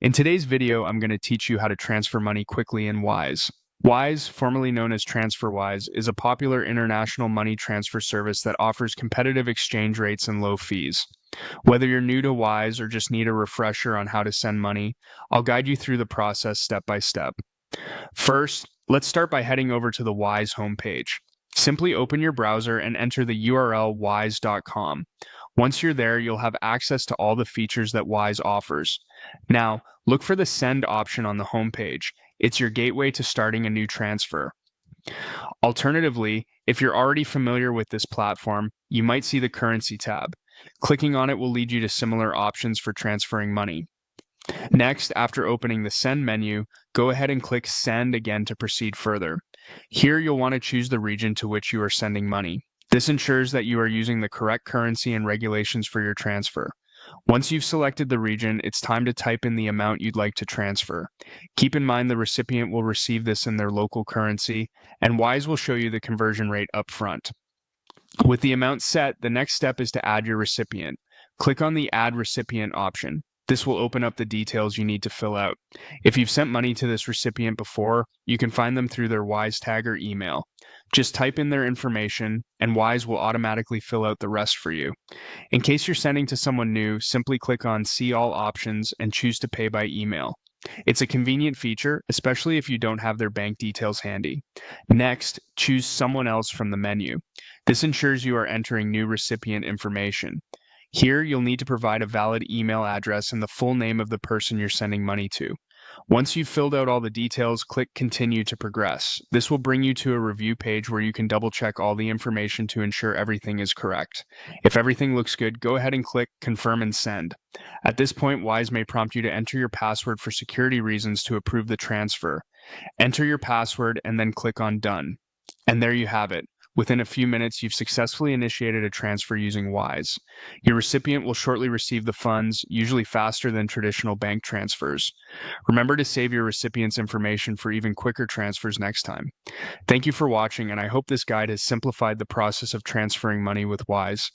In today's video, I'm going to teach you how to transfer money quickly in Wise. Wise, formerly known as TransferWise, is a popular international money transfer service that offers competitive exchange rates and low fees. Whether you're new to Wise or just need a refresher on how to send money, I'll guide you through the process step by step. First, let's start by heading over to the Wise homepage. Simply open your browser and enter the URL wise.com. Once you're there, you'll have access to all the features that Wise offers. Now, look for the Send option on the homepage. It's your gateway to starting a new transfer. Alternatively, if you're already familiar with this platform, you might see the Currency tab. Clicking on it will lead you to similar options for transferring money. Next, after opening the Send menu, go ahead and click Send again to proceed further. Here, you'll want to choose the region to which you are sending money. This ensures that you are using the correct currency and regulations for your transfer. Once you've selected the region, it's time to type in the amount you'd like to transfer. Keep in mind the recipient will receive this in their local currency, and Wise will show you the conversion rate up front. With the amount set, the next step is to add your recipient. Click on the Add Recipient option. This will open up the details you need to fill out. If you've sent money to this recipient before, you can find them through their Wise tag or email. Just type in their information, and Wise will automatically fill out the rest for you. In case you're sending to someone new, simply click on See All Options and choose to pay by email. It's a convenient feature, especially if you don't have their bank details handy. Next, choose Someone Else from the menu. This ensures you are entering new recipient information. Here, you'll need to provide a valid email address and the full name of the person you're sending money to. Once you've filled out all the details, click Continue to progress. This will bring you to a review page where you can double-check all the information to ensure everything is correct. If everything looks good, go ahead and click Confirm and Send. At this point, Wise may prompt you to enter your password for security reasons to approve the transfer. Enter your password and then click on Done. And there you have it. Within a few minutes, you've successfully initiated a transfer using Wise. Your recipient will shortly receive the funds, usually faster than traditional bank transfers. Remember to save your recipient's information for even quicker transfers next time. Thank you for watching, and I hope this guide has simplified the process of transferring money with Wise.